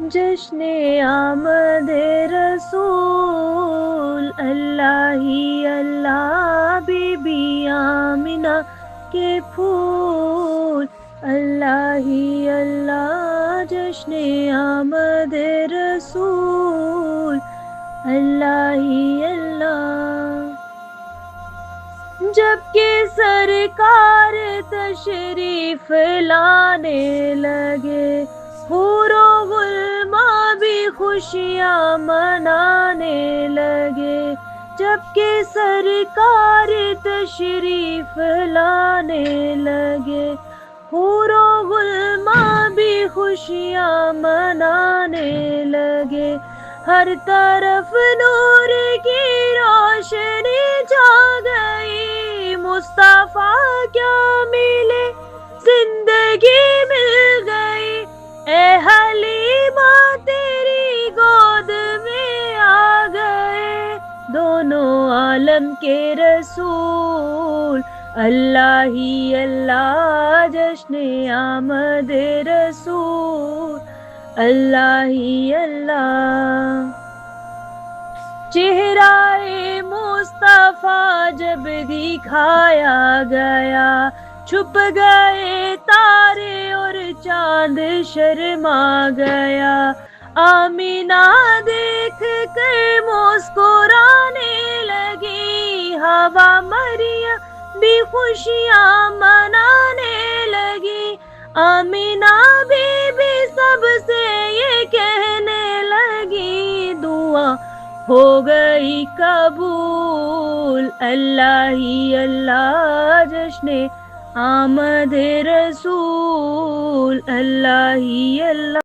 جشن آمد رسول، اللہ ہی اللہ، بی بی آمنہ کے پھول، اللہ ہی اللہ، جشن آمد رسول، اللہ ہی اللہ۔ جب کہ سرکار تشریف لانے لگے، حور و غلماں بھی خوشیاں منانے لگے۔ جب کہ سرکار تشریف لانے لگے، حور و غلماں بھی خوشیاں منانے لگے۔ ہر طرف نور کی روشنی چھا گئی، مصطفیٰ کیا ملے زندگی مل گئی۔ اے حلیمہ تیری گود میں آ گئے دونوں عالم کے رسول، اللہ ہی اللہ، جشن آمد رسول، اللہ ہی اللہ۔ چہرہ مصطفیٰ جب دکھایا گیا، چھپ گئے تارے اور چاند شرما گیا۔ آمینہ دیکھ کر مسکرانے لگی، ہوا مریم بھی خوشیاں منانے لگی۔ آمینہ بی بی سب سے یہ کہنے لگی، دعا ہو گئی قبول، اللہ ہی اللہ، جشن آمد رسول، اللہ ہی اللہ۔